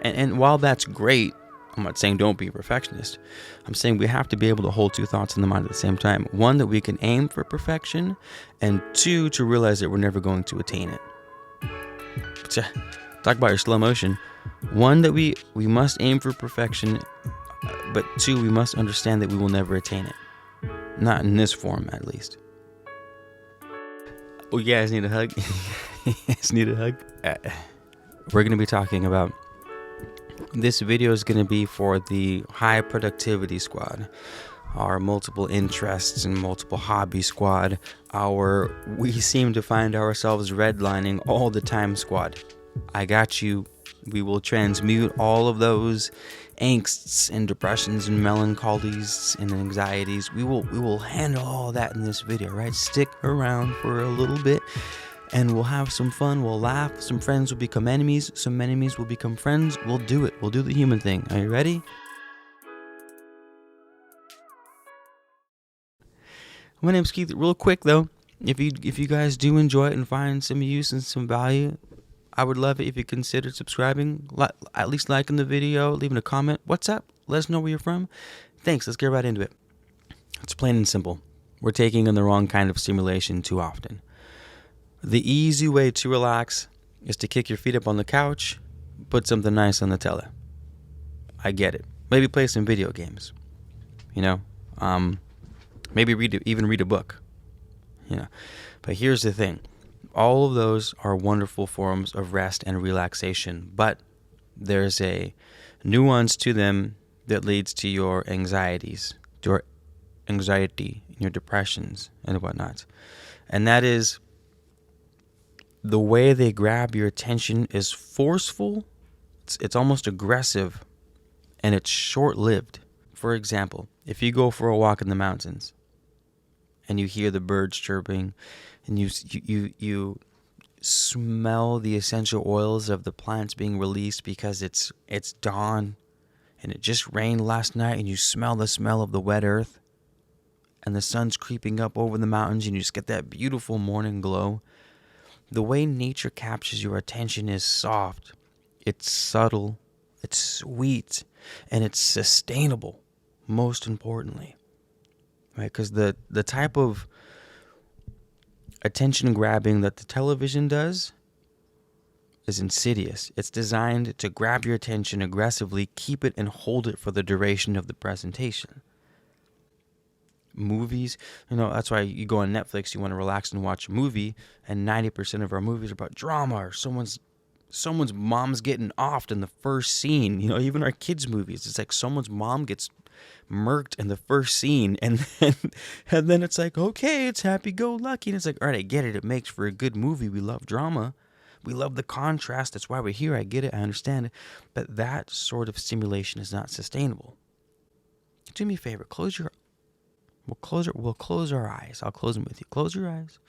And while that's great, I'm not saying don't be a perfectionist. I'm saying we have to be able to hold two thoughts in the mind at the same time. One, that we can aim for perfection, and two, to realize that we're never going to attain it. Talk about your slow motion. One, that we must aim for perfection, but two, we must understand that we will never attain it. Not in this form, at least. Oh, you guys need a hug? You guys need a hug? We're going to be talking about... This video is going to be for the high productivity squad, our multiple interests and multiple hobby squad, our we seem to find ourselves redlining all the time squad. I got you. We will transmute all of those angsts and depressions and melancholies and anxieties. We will handle all that in this video, right? Stick around for a little bit and we'll have some fun. We'll laugh. Some friends will become enemies. Some enemies will become friends. We'll do it. We'll do the human thing. Are you ready? My name's Keith. Real quick though, if you guys do enjoy it and find some use and some value, I would love it if you consider subscribing, at least liking the video, leaving a comment. What's up? Let us know where you're from. Thanks. Let's get right into it. It's plain and simple. We're taking in the wrong kind of stimulation too often. The easy way to relax is to kick your feet up on the couch, put something nice on the tele. I get it. Maybe play some video games. Maybe even read a book. But here's the thing. All of those are wonderful forms of rest and relaxation, but there's a nuance to them that leads to your anxieties, your anxiety, your depressions, and whatnot. And that is, the way they grab your attention is forceful, it's almost aggressive, and it's short-lived. For example, if you go for a walk in the mountains and you hear the birds chirping and you smell the essential oils of the plants being released because it's dawn and it just rained last night, and you smell the smell of the wet earth and the sun's creeping up over the mountains and you just get that beautiful morning glow. The way nature captures your attention is soft, it's subtle, it's sweet, and it's sustainable, most importantly. Right? Because the type of attention grabbing that the television does is insidious. It's designed to grab your attention aggressively, keep it, and hold it for the duration of the presentation. Movies, that's why you go on Netflix, you want to relax and watch a movie, and 90% of our movies are about drama, or someone's mom's getting offed in the first scene. Even our kids' movies, it's like someone's mom gets murked in the first scene, and then it's like, okay, it's happy-go-lucky, and it's like, all right, I get it, it makes for a good movie. We love drama, we love the contrast, that's why we're here. I get it, I understand it, but that sort of stimulation is not sustainable. Do me a favor, We'll close our eyes. I'll close them with you. Close your eyes.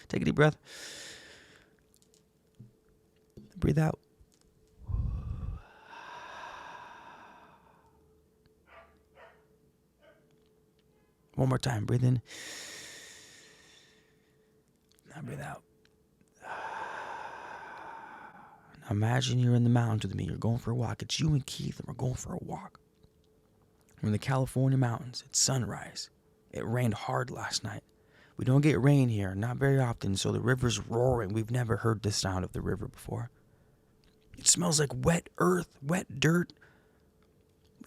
Take a deep breath. Breathe out. One more time. Breathe in. Now breathe out. Now imagine you're in the mountains with me. You're going for a walk. It's you and Keith, and we're going for a walk. We're in the California mountains. It's sunrise. It rained hard last night. We don't get rain here, not very often, so the river's roaring. We've never heard the sound of the river before. It smells like wet earth, wet dirt.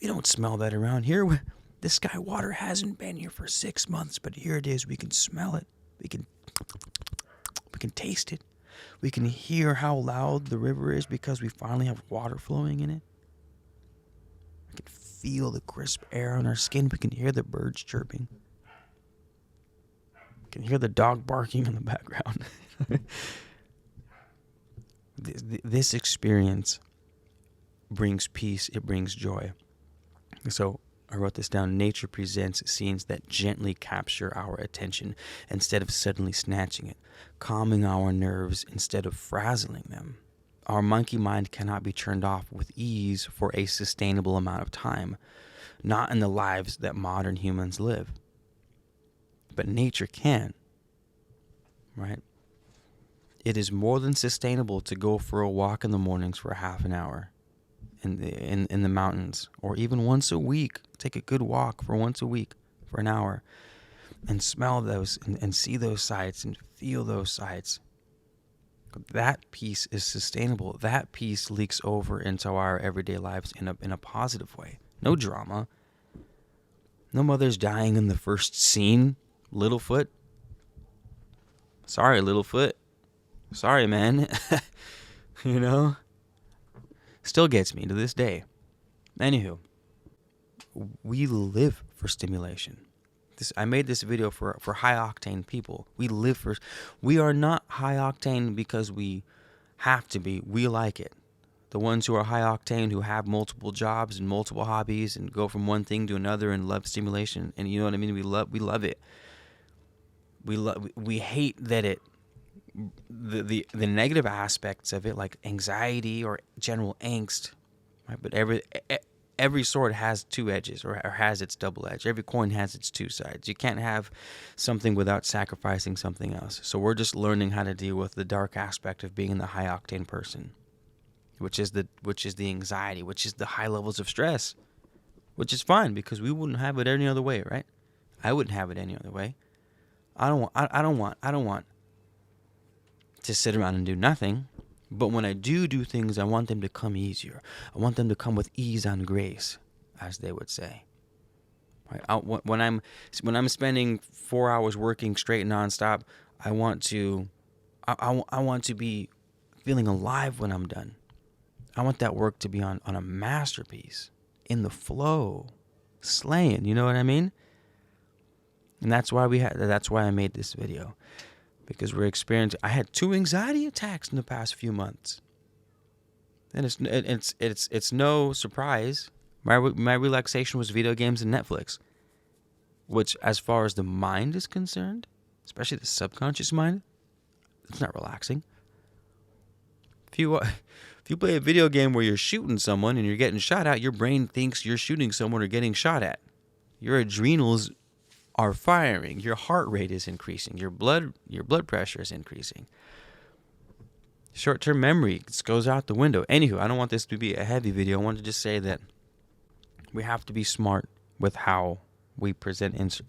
We don't smell that around here. The sky water hasn't been here for 6 months, but here it is. We can smell it. We can taste it. We can hear how loud the river is because we finally have water flowing in it. We can feel the crisp air on our skin. We can hear the birds chirping. You can hear the dog barking in the background. This experience brings peace. It brings joy. So I wrote this down. Nature presents scenes that gently capture our attention instead of suddenly snatching it, calming our nerves instead of frazzling them. Our monkey mind cannot be turned off with ease for a sustainable amount of time, not in the lives that modern humans live. But nature can, right? It is more than sustainable to go for a walk in the mornings for half an hour. in the mountains, or even once a week. Take a good walk for once a week for an hour and smell those and see those sights and feel those sights. That peace is sustainable. That peace leaks over into our everyday lives in a positive way. No drama. No mother's dying in the first scene. Littlefoot. Sorry, Littlefoot. Sorry, man. You know? Still gets me to this day. Anywho, we live for stimulation. I made this video for high octane people. We are not high octane because we have to be. We like it. The ones who are high octane, who have multiple jobs and multiple hobbies and go from one thing to another and love stimulation, and you know what I mean. We love it. We hate that the negative aspects of it, like anxiety or general angst, right? But every sword has two edges, or has its double edge. Every coin has its two sides. You can't have something without sacrificing something else. So we're just learning how to deal with the dark aspect of being the high octane person, which is the anxiety, which is the high levels of stress, which is fine because we wouldn't have it any other way, right? I wouldn't have it any other way. I don't want to sit around and do nothing. But when I do things, I want them to come easier. I want them to come with ease and grace, as they would say. Right? When I'm spending 4 hours working straight nonstop, I want to be feeling alive when I'm done. I want that work to be on a masterpiece, in the flow, slaying. You know what I mean? And that's why I made this video. Because I had 2 anxiety attacks in the past few months, and it's no surprise. My relaxation was video games and Netflix, which, as far as the mind is concerned, especially the subconscious mind, it's not relaxing. If you play a video game where you're shooting someone and you're getting shot at, your brain thinks you're shooting someone or getting shot at. Your adrenals are firing, your heart rate is increasing, your blood pressure is increasing. Short-term memory goes out the window. Anywho, I don't want this to be a heavy video. I want to just say that we have to be smart with how we present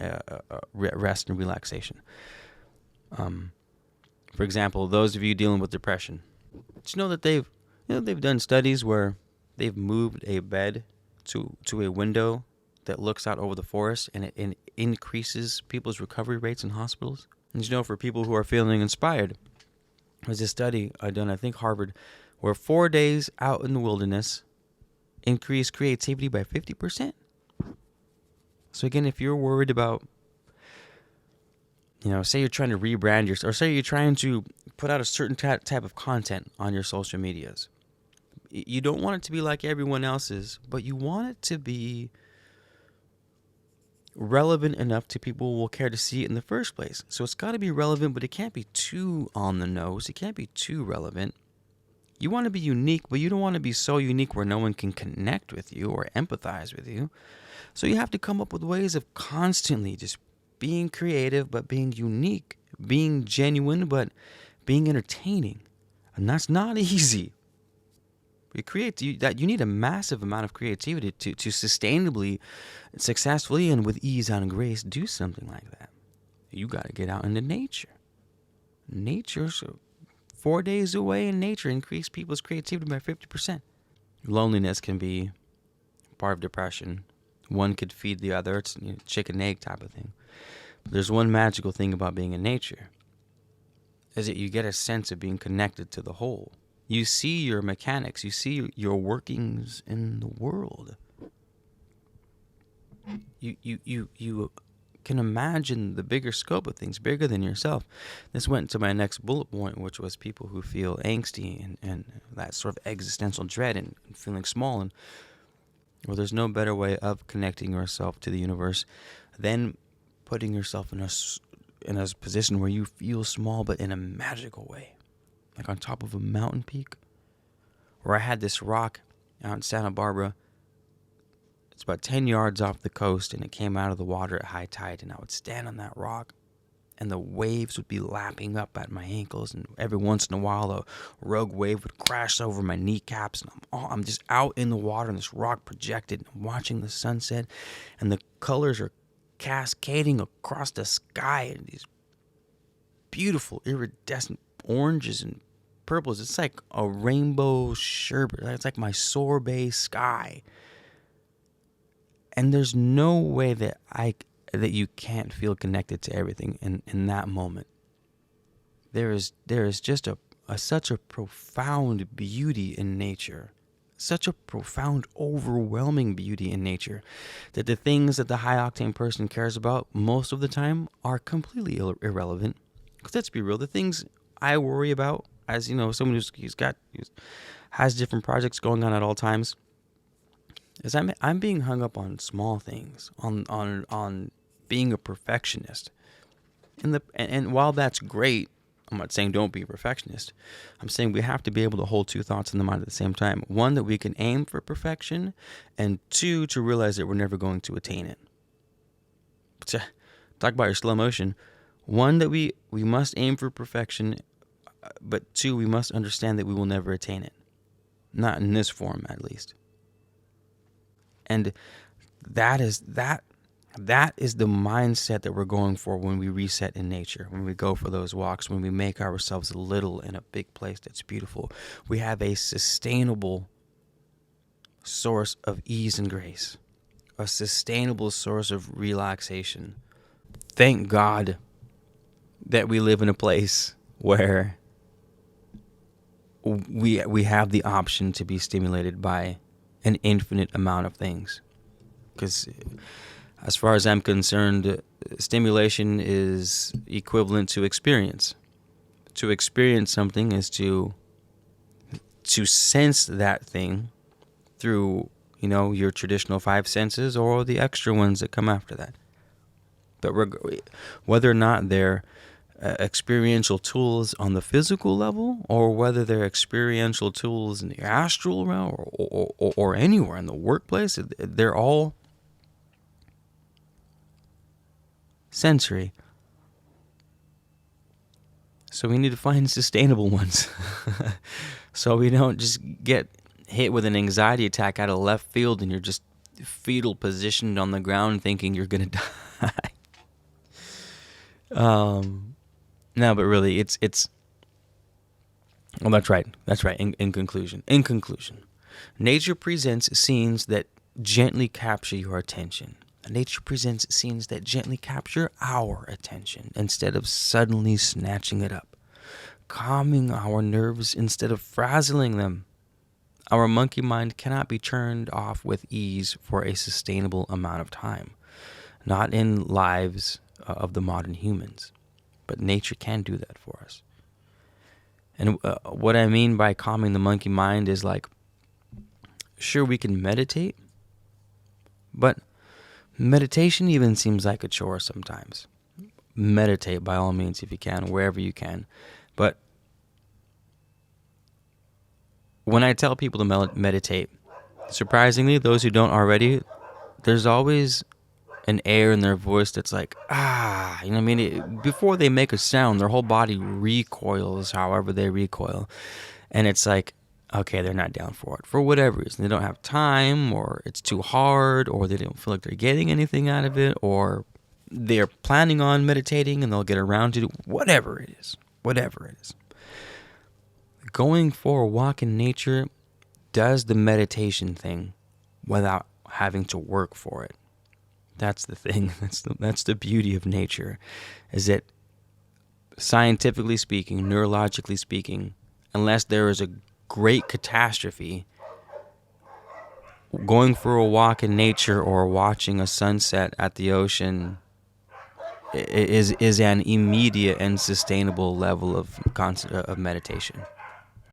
rest and relaxation. For example, those of you dealing with depression, did you know that they've done studies where they've moved a bed to a window that looks out over the forest, and it increases people's recovery rates in hospitals? And you know, for people who are feeling inspired, there's a study done, I think Harvard, where 4 days out in the wilderness increased creativity by 50%. So again, if you're worried about, say you're trying to rebrand yourself, or say you're trying to put out a certain type of content on your social medias, you don't want it to be like everyone else's, but you want it to be relevant enough to people who will care to see it in the first place. So it's got to be relevant, but it can't be too on the nose. It can't be too relevant. You want to be unique, but you don't want to be so unique where no one can connect with you or empathize with you. So you have to come up with ways of constantly just being creative, but being unique, being genuine, but being entertaining. And that's not easy. You need a massive amount of creativity to sustainably, successfully, and with ease and grace do something like that. You got to get out into nature. So 4 days away in nature increase people's creativity by 50%. Loneliness can be part of depression. One could feed the other. It's chicken egg type of thing. But there's one magical thing about being in nature, is that you get a sense of being connected to the whole. You see your mechanics. You see your workings in the world. You can imagine the bigger scope of things, bigger than yourself. This went to my next bullet point, which was people who feel angsty and that sort of existential dread and feeling small. And well, there's no better way of connecting yourself to the universe than putting yourself in a position where you feel small, but in a magical way. Like on top of a mountain peak, where I had this rock out in Santa Barbara. It's about 10 yards off the coast, and it came out of the water at high tide, and I would stand on that rock and the waves would be lapping up at my ankles, and every once in a while a rogue wave would crash over my kneecaps, and I'm just out in the water, and this rock projected, and I'm watching the sunset, and the colors are cascading across the sky in these beautiful iridescent oranges and purples. It's like a rainbow sherbet. It's like my sorbet sky. And there's no way that you can't feel connected to everything in that moment. There is just such a profound beauty in nature, such a profound, overwhelming beauty in nature, that the things that the high octane person cares about most of the time are completely irrelevant. Because let's be real, the things I worry about, as someone who has different projects going on at all times, is I'm being hung up on small things, on being a perfectionist. And while that's great, I'm not saying don't be a perfectionist. I'm saying we have to be able to hold two thoughts in the mind at the same time. One, that we can aim for perfection, and two, to realize that we're never going to attain it. Talk about your slow motion. One, that we must aim for perfection, but two, we must understand that we will never attain it. Not in this form, at least. And that is the mindset that we're going for when we reset in nature, when we go for those walks, when we make ourselves little in a big place that's beautiful. We have a sustainable source of ease and grace, a sustainable source of relaxation. Thank God that we live in a place where we have the option to be stimulated by an infinite amount of things. Because as far as I'm concerned, stimulation is equivalent to experience. To experience something is to sense that thing through, your traditional five senses or the extra ones that come after that. But whether or not they're experiential tools on the physical level, or whether they're experiential tools in the astral realm, or anywhere in the workplace, they're all sensory. So we need to find sustainable ones so we don't just get hit with an anxiety attack out of left field and you're just fetal positioned on the ground thinking you're gonna die. No, but really, it's. Well, that's right. In conclusion, nature presents scenes that gently capture your attention. Nature presents scenes that gently capture our attention instead of suddenly snatching it up, calming our nerves instead of frazzling them. Our monkey mind cannot be turned off with ease for a sustainable amount of time, not in lives of the modern humans. But nature can do that for us. And what I mean by calming the monkey mind is like, sure, we can meditate, but meditation even seems like a chore sometimes. Meditate by all means if you can, wherever you can. But when I tell people to meditate, surprisingly, those who don't already, there's always an air in their voice that's like, before they make a sound, their whole body recoils however they recoil. And it's like, okay, they're not down for it. For whatever reason. They don't have time, or it's too hard, or they don't feel like they're getting anything out of it, or they're planning on meditating and they'll get around to it. Whatever it is. Going for a walk in nature does the meditation thing without having to work for it. That's the thing. That's the beauty of nature, is that scientifically speaking, neurologically speaking, unless there is a great catastrophe, going for a walk in nature or watching a sunset at the ocean is an immediate and sustainable level of meditation.